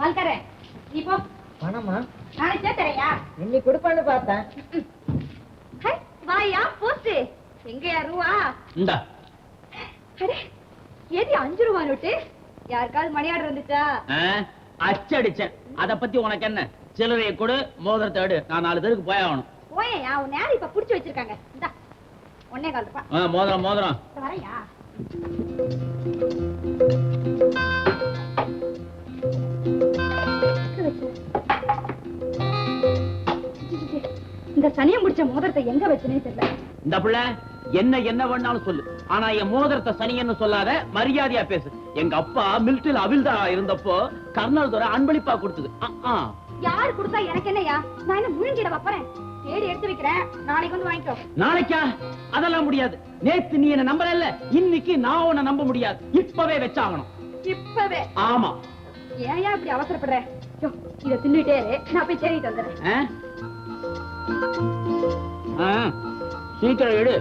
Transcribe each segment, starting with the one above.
பால்காரே நீ போ. பணமா? நாளைக்கு சேர்த்தரையா? இன்னைக்கு கொடுப்பான்னு பார்த்தேன். வாயா போஸ்ட் எங்கயா ரூவா? இந்தா. அடே ஏடி 5 ரூபா நோட்டு? யாருக்காவது மணி ஆர்டர் வந்துச்சா? அச்சடிச்சேன். அத பத்தி உனக்கு என்ன? சில்லறையை கொடு, மோதிரத்தை எடு. நான் 4 பேருக்கு போய் ஆகணும். போயா, உன் நேரம் இப்ப புடிச்சு வச்சிருக்காங்க. இந்தா 1.25 ரூபா. மோதிரம் மோதிரம். வரையா? இந்த சனியை முடிச்ச மோதிரத்தை எங்க வச்சனே தெரியல. இந்த பிள்ளை என்ன என்ன வேணாலும் சொல்லு, ஆனா என் மோதிரத்தை சனியன்னு சொல்லாத, மரியாதையா பேசு. எங்க அப்பா மிலிட்டரியில் அவில்தாரா இருந்தப்போ கர்னல் துரை அன்பளிப்பா கொடுத்தது. யார் கொடுத்தா எனக்கு என்னையா? நான் என்ன முழுங்கிட வப்பறேன். தேடி எடுத்து வைக்கிறேன், நாளைக்கு வந்து வாங்கிக்கோ. நாளைக்கா? அதெல்லாம் முடியாது. நேத்து நீ என்ன நம்பல, இன்னைக்கு நான் உன்னை நம்ப முடியாது. இப்பவே வச்சாகணும். இப்பவே? ஆமா. ஏன் இப்படி அவசரப்படுற? இத தின்னுட்டே நான் போய் தேடிட்டு வந்துடுறேன். சீக்கிரம் எடு.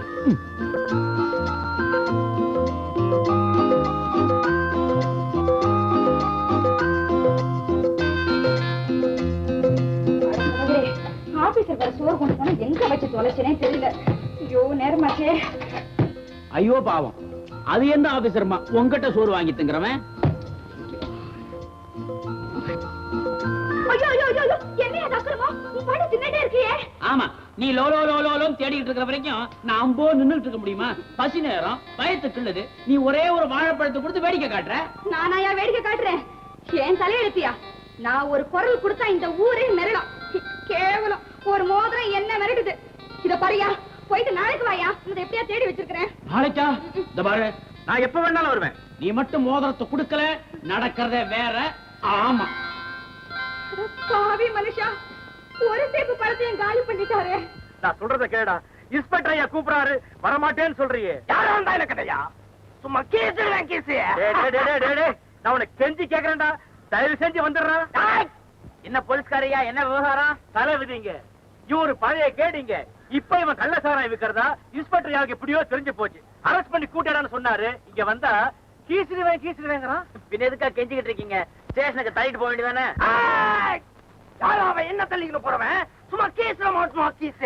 ஆபீசர் வர சோறு கொண்டு போனா எங்க வச்சு தொலைச்சனே தெரியல. ஐயோ நேரமாச்சே. ஐயோ பாவம், அது எந்த ஆபீசர்மா உங்ககிட்ட சோறு வாங்கி திங்கிறவன்? ஆமா, நீ லோலோ லோலோலும் தேடிட்டு இருக்கிற வரைக்கும் நான் அம்போ நின்னுட்டு இருக்க முடியுமா? பசி நேரம் பயத்துக்குள்ளது. நீ ஒரே ஒரு வாழைப்பழத்தை கொடுத்து வேடிக்கை காட்டுற. நானாயா வேடிக்கை காட்டுறேன்? ஏன் தலையெழுத்தியா? நான் ஒரு குரல் கொடுத்தா இந்த ஊரே மிரளும். கேவலம் ஒரு மோதிரம் என்ன மிரடுது. இத பாரியா, போயிட்டு நாளைக்கு வாயா. இதை எப்படியா தேடி வச்சிருக்கிறேன். நாளைக்கா? இந்த பாரு, நான் எப்ப வேணாலும் வருவேன். நீ மட்டும் மோதிரத்தை கொடுக்கல, நடக்கிறதே வேற. ஆமா பாவி மனுஷா, ஒரு சேப்பு பழத்தையும் காலி பண்ணிட்டாரு. நான் சொல்றத கேடா. இன்ஸ்பெக்டர் ஐயா கூப்பிடாரு, வரமாட்டேன்னு சொல்றியே. யாரா இருந்தா எனக்கு கிடையா? சும்மா கேசுடுவேன் கேசு. நான் உனக்கு கெஞ்சி கேக்குறேன்டா, தயவு செஞ்சு வந்துடுறேன். என்ன போலீஸ்காரையா, என்ன விவகாரம்? தலை விதிங்க. இவரு பழைய கேடிங்க. இப்ப இவன் கள்ளசாராயம் விக்கிறதா இன்ஸ்பெக்டர் யாருக்கு எப்படியோ தெரிஞ்சு போச்சு. அரெஸ்ட் பண்ணி கூட்டாடான்னு சொன்னாரு. இங்க வந்தா கீசிடுவேங்கிறான். பின்ன எதுக்கா கெஞ்சிக்கிட்டு இருக்கீங்க? ஸ்டேஷனுக்கு தள்ளிட்டு போக வேண்டியதானே? என்ன தள்ளிக்கிட்டு போறவன்? சும்மா கீச.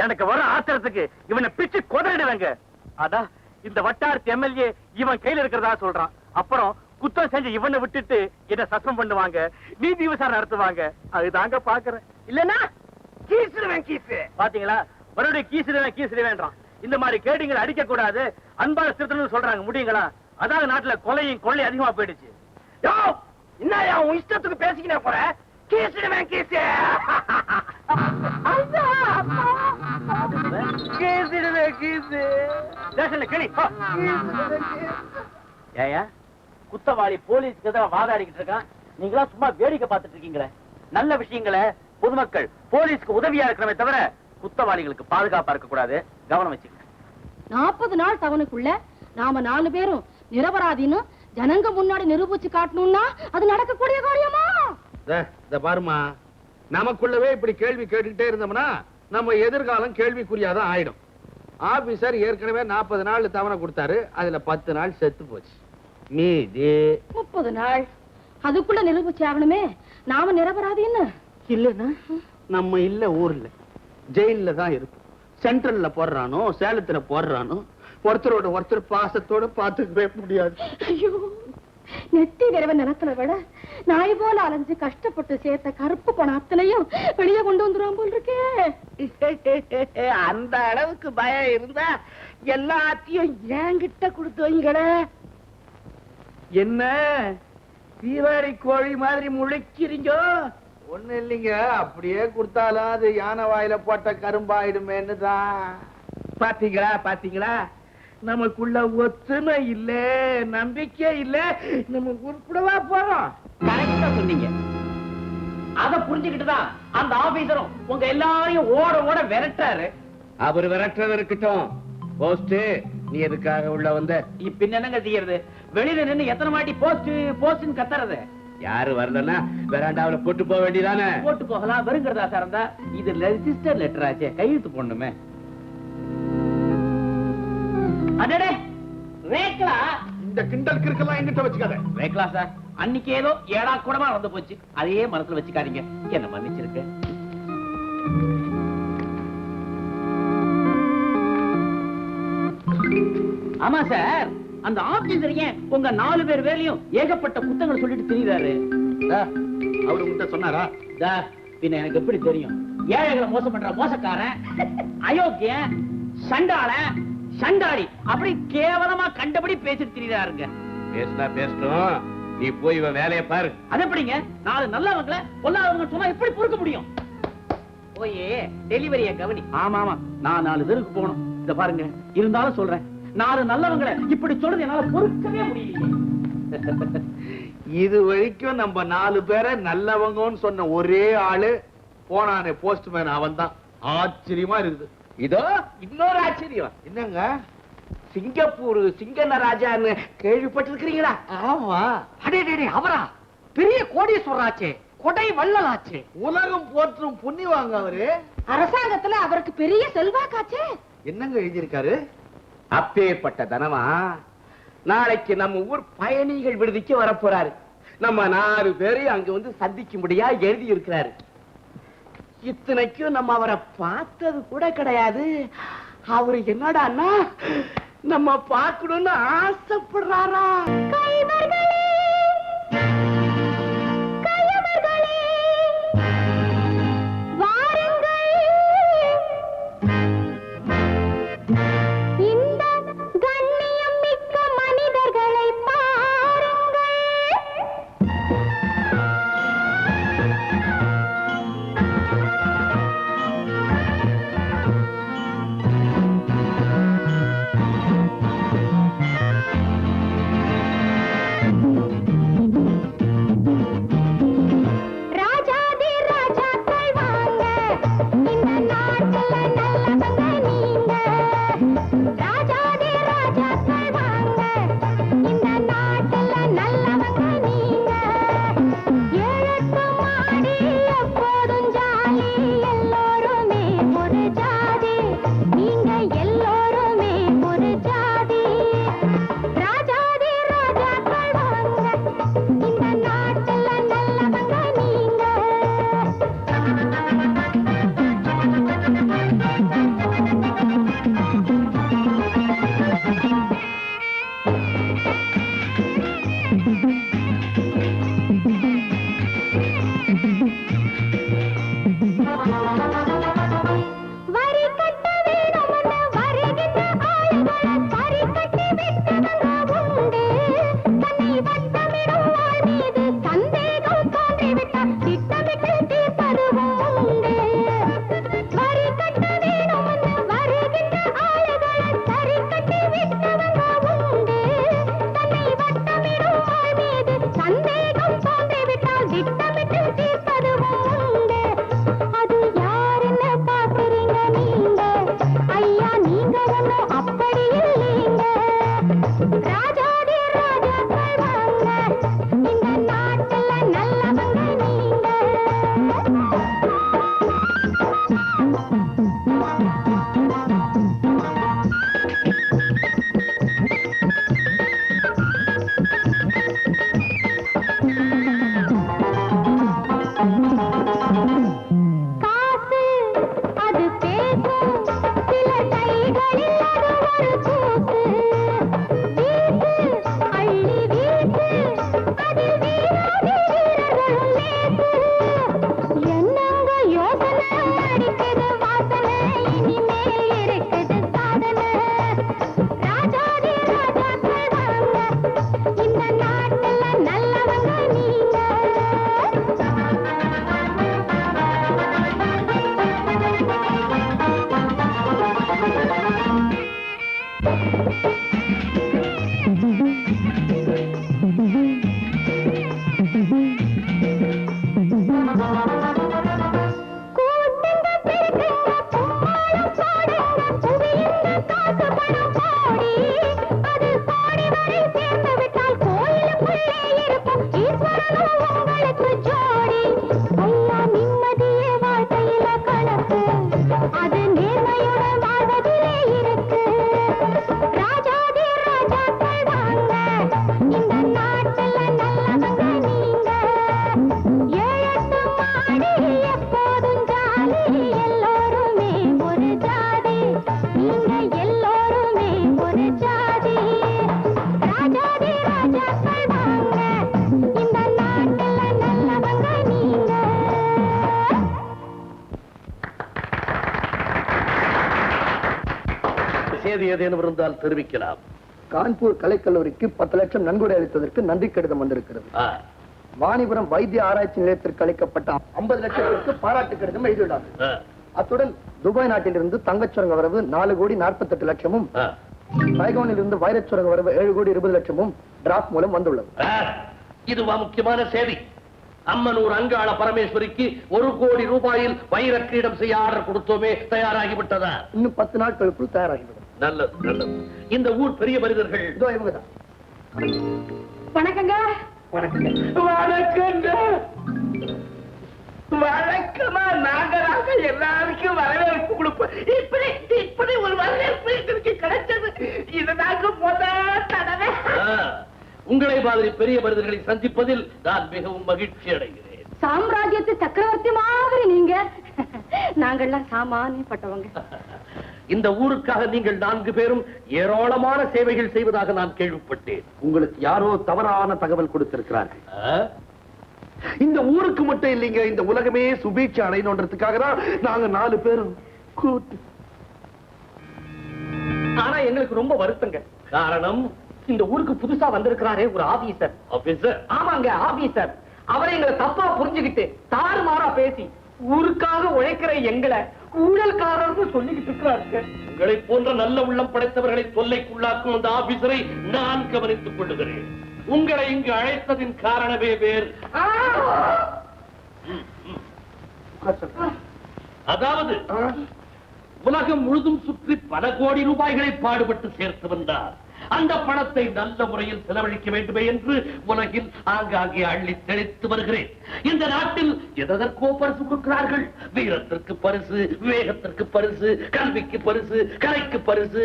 எனக்கு வர ஆத்திரத்துக்கு இவனை பிச்சு கொதறிடுவாங்க. அதான் இந்த வட்டாரத்து எம்எல்ஏ இவன் கையில இருக்கிறதா சொல்றான். அப்புறம் குத்தம் செஞ்சு இவனை விட்டுட்டு என்ன சஸ்பெண்ட் பண்ணுவாங்க, நீதி விசாரணை நடத்துவாங்க. அதுதாங்க பாக்குறேன். இல்லன்னா கீசிடுவேன் கீசு. பாத்தீங்களா, மறுபடியும் கீசிடுவேன்றான். இந்த மாதிரி கேடிங்களை அடிக்க கூடாது, அன்பான திருத்தணும்னு சொல்றாங்க. முடியுங்களா? அதாவது நாட்டுல கொலையும் கொள்ளை அதிகமா போயிடுச்சு. என்ன உன் இஷ்டத்துக்கு பேசிக்கினே போற? கீசிடுவேன் கீசு. கீசிடுவேன் கீசு. ஸ்டேஷன்ல கிளி. ஏயா குத்தவாளி போலீஸ்க்கு எதிராக வாதாடிக்கிட்டு இருக்கான், நீங்களா சும்மா வேடிக்கை பார்த்துட்டு இருக்கீங்களே. நல்ல விஷயங்களை பொதுமக்கள் போலீஸ்க்கு உதவியா இருக்கிறமே தவிர குத்தவாளிகளுக்கு பாதுகாப்பா இருக்க கூடாது. கவனம் வச்சுக்க. 40 நாள் தவணைக்குள்ள நாம 4 பேரும் நிரபராதின்னு ஜனங்க முன்னாடி நிரூபிச்சு காட்டணும்னா அது நடக்கக்கூடிய காரியமா? இத பாருமா, நமக்குள்ளவே இப்படி கேள்வி கேட்டுக்கிட்டே இருந்தோம்னா நம்ம எதிர்காலம் கேள்விக்குறியாதான் ஆயிடும். ஆபீசர் ஏற்கனவே 40 நாள் தவணை கொடுத்தாரு, அதுல 10 நாள் செத்து போச்சு. மீதி 30 நாள். அதுக்குள்ள நிரூபிச்சு ஆகணுமே நாம நிரபராதின்னு. இல்லன்னா நம்ம இல்ல ஊர்ல ஜெயில தான் இருக்கும். சென்ட்ரல்ல போடுறானோ சேலத்துல போடுறானோ ஒருத்தரோட ஒருத்தர் பாசத்தோட பாத்துக்கவே முடியாது. ஐயோ, நெத்தி விரவ நிலத்துல விட நாய் போல அலைஞ்சு கஷ்டப்பட்டு சேர்த்த கருப்பு பணம் அத்தனையும் வெளியே கொண்டு வந்துருவான் போல் இருக்கே. அந்த அளவுக்கு பயம் இருந்தா எல்லாத்தையும் என்கிட்ட கொடுத்து வைங்களே. என்ன தீவாரி கோழி மாதிரி முளைக்கிறீங்க? ஒண்ணு இல்லைங்க, அப்படியே கொடுத்தாலும் அது யானை வாயில போட்ட கரும்பாயிடுமேன்னு தான். பாத்தீங்களா நமக்குள்ள ஒத்துமை இல்ல, நம்பிக்கை இல்ல, நம்ம உருப்படவா போறோம். கரெக்டா சொன்னீங்க. அத புரிஞ்சுக்கிட்டுதான் அந்த ஆபீசரும் உங்க எல்லாரையும் ஓட ஓட விரட்டாரு. அவர் விரட்டுறது இருக்கட்டும், போஸ்ட் நீ எதுக்காக உள்ள வந்த? இப்ப என்னங்க செய்யறது? வெளியில நின்னு எத்தனை வாட்டி போஸ்ட் போஸ்ட்னு கத்துறது? யாரு வரலன்னா வெராண்டாவில போட்டு போக வேண்டியதானே? போட்டு போகலாம், வெறுங்கிறதா சார் இருந்தா. இது ரெஜிஸ்டர் லெட்டர் ஆச்சே, கையெழுத்து போடணுமே. அடடே ரேக்லா, இந்த கிண்டல் கிறுக்கெல்லாம் என்கிட்ட வச்சுக்காத. ரேக்லா சார், அன்னைக்கு ஏதோ ஏடா கூடமா நடந்து போச்சு. அதையே மனசுல வச்சுக்காதீங்க. என்ன மன்னிச்சிருக்க. ஆமா சார், அந்த ஆபீசர் ஏன் உங்க 4 பேர் வேலையும் ஏகப்பட்ட புத்தகங்களை சொல்லிட்டு திரியுறாரு? அவரு உன்கிட்ட சொன்னாரா? பின்ன எனக்கு எப்படி தெரியும்? ஏழைகளை மோசம் பண்ற மோசக்காரன், அயோக்கியன், சண்டாளன், சண்டாளி அப்படி கேவலமா கண்டபடி பேசிட்டு திரியுறாருங்க. பேசினா பேசணும், நீ போய் இவன் வேலையை பாரு. அது எப்படிங்க? 4 நல்லவங்களை பொல்லாதவங்க சொன்னா எப்படி பொறுக்க முடியும்? போய் டெலிவரிய கவனி. ஆமா ஆமா, நான் 4 பேருக்கு போகணும். இத பாருங்க, இருந்தாலும் சொல்றேன், 4 நல்லவங்களை இப்படி சொல்றது என்னால பொறுக்கவே முடியல. இது வரைக்கும் நம்ம 4 பேரை நல்லவங்கன்னு சொன்ன ஒரே ஆளு போனானே போஸ்ட்மேன், அவன் தான். ஆச்சரியமா இருக்குது. இதோ இன்னொரு ஆச்சரியம். என்னங்க? சிங்கப்பூர் சிங்கநராஜான்னு கேள்விப்பட்டிருக்கிறீங்களா? ஆமா. அடே அவரா? பெரிய கோடீஸ்வரராச்சே, கொடை வள்ளலாச்சே. உலகம் போற்றும் புண்ணியவாங்க அவரு. அரசாங்கத்துல அவருக்கு பெரிய செல்வாக்காச்சே. என்னங்க எழுதியிருக்காரு? அப்பேற்பட்ட தனமா நாளைக்கு நம்ம ஊர் பயணிகள் விடுதிக்கு வரப்போறாரு. நம்ம 4 பேரையும் அங்க வந்து சந்திக்கும்படியா எழுதி இருக்கிறாரு. இத்தனைக்கும் நம்ம அவரை பார்த்தது கூட கிடையாது. அவரு என்னடான்னா நம்ம பார்க்கணும்னு ஆசைப்படுறாரா? இந்த நாட்டுல நல்லவங்க ஏதேனும் இருந்தால் தெரிவிக்கலாம். கான்பூர் கலைக்கல்லூரிக்கு 10 லட்சம் நன்கொடை அளித்ததற்கு நன்றி கடிதம் வந்திருக்கிறது. வாணிபுரம் வைத்திய ஆராய்ச்சி நிலையத்திற்கு அளிக்கப்பட்ட 50 லட்சத்திற்கு பாராட்டு கடிதம் எழுதியுள்ளார்கள். அத்துடன் துபாய் நாட்டிலிருந்து தங்கச்சுரங்க வரவு 4 கோடி 48 லட்சமும், சைகோனில் இருந்து வைரச்சுரங்க வரவு 7 கோடி 20 லட்சமும் டிராப் மூலம் வந்துள்ளது. இதுவா முக்கியமான செய்தி? அம்மனூர் அங்காள பரமேஸ்வரிக்கு 1 கோடி ரூபாயில் வைர கிரீடம் செய்ய ஆர்டர் கொடுத்தோமே, தயாராகிவிட்டதா? இன்னும் 10 நாட்களுக்குள் தயாராகிவிடும். நல்லது நல்லது. இந்த ஊர் பெரிய மனிதர்கள் இதோ இவங்கதான். வணக்கங்க. வணக்கங்க. வழக்கமா நாங்களாக எல்லாருக்கும் வரவேற்பு கொடுப்போம். இப்படி ஒரு வரவேற்பு எங்களுக்கு கிடைச்சது இது நாங்க முதல் தடவை. உங்களை மாதிரி பெரிய மனிதர்களை சந்திப்பதில் நான் மிகவும் மகிழ்ச்சி அடைகிறேன். சாம்ராஜ்யத்து சக்கரவர்த்தி மாதிரி நீங்க, நாங்கள்லாம் சாமானியப்பட்டவங்க. இந்த ஊருக்காக நீங்கள் 4 பேரும் ஏராளமான சேவைகள் செய்வதாக நான் கேள்விப்பட்டேன். உங்களுக்கு யாரோ தவறான தகவல் கொடுத்திருக்கிறார்கள். இந்த ஊருக்கு மட்டும் இல்லைங்க, இந்த உலகமே சுபீட்சை அடையணுன்றதுக்காக தான் நாங்க 4 பேரும் கூட்டு. ஆனா எங்களுக்கு ரொம்ப வருத்தங்க. காரணம், இந்த ஊருக்கு புதுசா வந்திருக்கிறாரே ஒரு ஆபீசர். ஆபீசர்? ஆமாங்க, ஆபீசர். அவரை எங்களை தப்பா புரிஞ்சுக்கிட்டு தாறுமாறா பேசி ஊருக்காக உழைக்கிற எங்களை ஊழல்காரர்னு சொல்லிக்கிட்டு இருக்கிறாருங்க. உங்களை போன்ற நல்ல உள்ளம் படைத்தவர்களை தொல்லைக்குள்ளாக்கும் அந்த ஆபீசரை நான் கவனித்துக் கொள்ளுகிறேன். உங்களை இங்கு அழைத்ததின் காரணமே வேறு. அதாவது உலகம் முழுதும் சுற்றி பல கோடி ரூபாய்களை பாடுபட்டு சேர்த்து வந்தார். அந்த பணத்தை நல்ல முறையில் செலவழிக்க வேண்டுமே என்று உலகில் ஆங்காங்கே அள்ளி தெளித்து வருகிறேன். இந்த நாட்டில் எதற்கோ பரிசு கொடுக்கிறார்கள். வீரத்திற்கு பரிசு, விவேகத்திற்கு பரிசு, கல்விக்கு பரிசு, கலைக்கு பரிசு,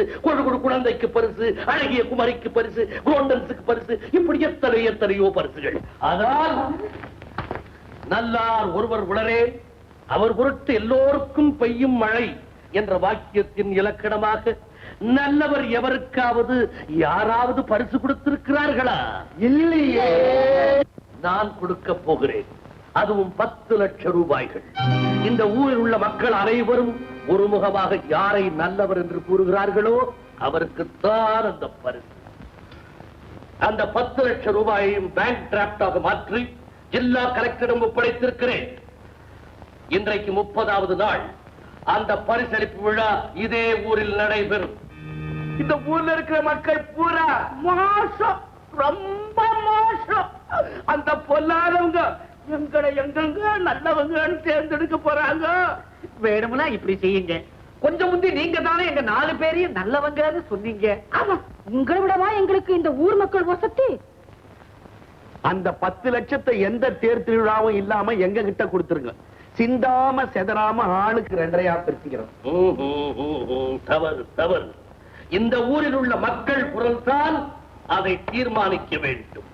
குழந்தைக்கு பரிசு, அழகிய குமரிக்கு பரிசு, கோண்டன்ஸுக்கு பரிசு, இப்படி எத்தனையோ பரிசுகள். ஆனால் நல்லார் ஒருவர் உளரே, அவர் பொருட்டு எல்லோருக்கும் பெய்யும் மழை என்ற வாக்கியத்தின் இலக்கணமாக நல்லவர் எவருக்காவது யாராவது பரிசு கொடுத்திருக்கிறார்களா? இல்லையே. நான் கொடுக்க போகிறேன். அதுவும் 10 லட்சம் ரூபாய்கள். இந்த ஊரில் உள்ள மக்கள் அனைவரும் ஒருமுகமாக யாரை நல்லவர் என்று கூறுகிறார்களோ அவருக்குத்தான் அந்த பரிசு. அந்த 10 லட்சம் ரூபாயையும் பேங்க் டிராப்டாக மாற்றி ஜில்லா கலெக்டரிடம் ஒப்படைத்திருக்கிறேன். இன்றைக்கு 30வது நாள். அந்த பரிசளிப்பு விழா இதே ஊரில் நடைபெறும். இந்த ஊர்ல இருக்கிற மக்கள் பூரா மோசம், ரொம்ப மோசம். அந்த பொல்லாதவங்க எங்களை எங்கெங்க நல்லவங்கன்னு தேர்ந்தெடுக்க போறாங்க. வேணும்னா இப்படி செய்யுங்க. கொஞ்சம் முந்தி நீங்க தானே எங்க 4 பேரையும் நல்லவங்கன்னு சொன்னீங்க. ஆமா, உங்களை விடவா எங்களுக்கு இந்த ஊர் மக்கள் வசதி. அந்த 10 லட்சத்தை எந்த தேர் திருவிழாவும் இல்லாம எங்க கிட்ட கொடுத்துருங்க. சிந்தாம செதறாம ஆளுக்கு 2.5 பிரிச்சுக்கிறோம். தவறு தவறு. இந்த ஊரில் உள்ள மக்கள் குரல்தான் அதை தீர்மானிக்க வேண்டும்.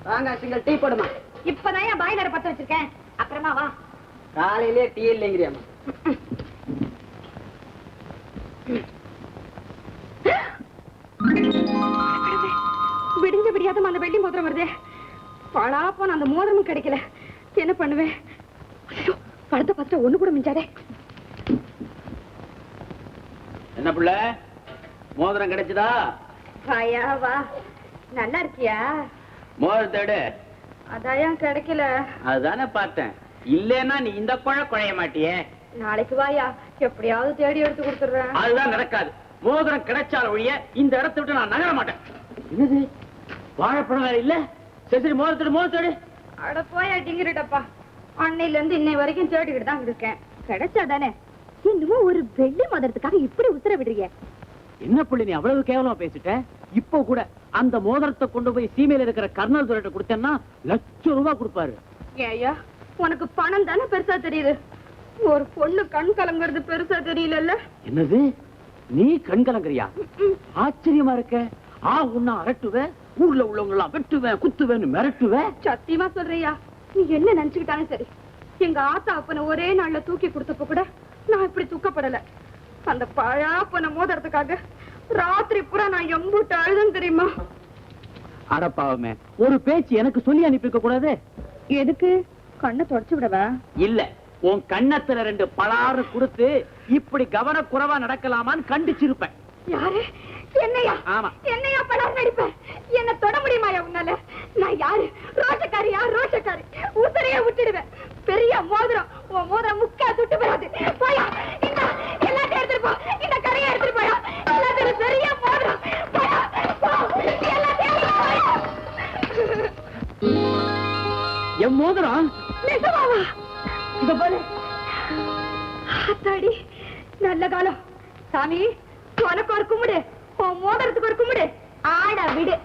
வாங்க சிங்கிள் டீ போடுமா. இப்பதான் என் பாய்லரை பத்த வச்சிருக்கேன், அப்புறமா வா. காலையிலே டீ இல்லைங்கிறியாமா? விடிஞ்ச விடியாத அந்த வெள்ளி மோதிரம் வருதே. பாழா போன அந்த மோதிரமும் கிடைக்கல. என்ன பண்ணுவேன்? படத்தை பார்த்துட்டு ஒண்ணு கூட மிஞ்சாதே. என்ன பிள்ள, மோதிரம் கிடைச்சதா? வாயா வா. நல்லா இருக்கியா? மோதிரத்தை எடு. அதான் கிடைக்கல. அதுதானே பார்த்தேன். இல்லன்னா நீ இந்த குழைய மாட்டியே. நாளைக்கு வாயா, எப்படியாவது தேடி எடுத்து கொடுத்துடுறேன். அதுதான் நடக்காது. மோதிரம் கிடைச்சால் ஒழிய இந்த இடத்தை விட்டு நான் நகர மாட்டேன். என்னது, வாழைப்பழம் வேற இல்ல? சரி மோதிரத்தோடு. அட போயா டிங்கிறட்டப்பா. அன்னையில இருந்து இன்னை வரைக்கும் தேடிக்கிட்டு தான் இருக்கேன். கிடைச்சாதானே. இன்னும் ஒரு வெள்ளி மோதிரத்துக்காக இப்படி உத்தர விடுறீங்க. என்ன புள்ளி நீ அவ்வளவு கேவலமா பேசிட்ட? இப்போ கூட அந்த மோதிரத்தை கொண்டு போய் சீமையில இருக்கிற கர்னல் துரைட்ட கொடுத்தேன்னா ₹1,00,000 கொடுப்பாரு. ஏயா, உனக்கு பணம் தானே பெருசா தெரியுது. ஒரு பொண்ணு கண் கலங்குறது பெருசா தெரியல. என்னது, நீ கண் கலங்குறியா? ஆச்சரியமா இருக்க. உன்ன அரட்டுவேன், ஊர்ல உள்ளவங்க எல்லாம் வெட்டுவேன், குத்துவேன்னு மிரட்டுவேன். சத்தியமா சொல்றியா? நீ என்ன நினைச்சுக்கிட்டாலும் சரி, எங்க ஆத்தா அப்பனை ஒரே நாள்ல தூக்கி கொடுத்தப்ப கூட நான் இப்படி துக்கப்படல. அந்த பழா போன மோதிரத்துக்காக ராத்திரி பூரா நான் எம்பூட்டு அழுதுன்னு தெரியுமா? அடப்பாவமே, ஒரு பேச்சு எனக்கு சொல்லி அனுப்பிக்க கூடாது? எதுக்கு? கண்ணை தொடச்சு விடவா? இல்ல, உன் கண்ணத்துல 2 பலாறு கொடுத்து இப்படி கவனக்குறைவா நடக்கலாமான்னு கண்டிச்சிருப்பேன். யாரு? என்னையா? ஆமா. என்னையா படம் நடிப்பேன்? என்ன தொட முடியுமாயா உன்னால? நான் யாரு? ரோஷக்காரியா? ரோஷக்காரி. உத்தரையே விட்டுடுவேன். பெரிய மோதிரம். உன் மோதிரம் முக்கா துட்டு போறாது. போயா, இந்த எல்லாத்தையும் எடுத்துட்டு போ. இந்த கரையை எடுத்துட்டு போயா. எல்லாத்தையும் பெரிய மோதிரம். போயா, போ. எல்லாத்தையும் போயா. என் மோதிரம் நிஜமாவா? இந்த பாரு. ஆத்தாடி, நல்ல காலம். சாமி, உனக்கு ஒரு கும்பிடு, உன் மோதிரத்துக்கு ஒரு கும்பிடு. ஆட விடு.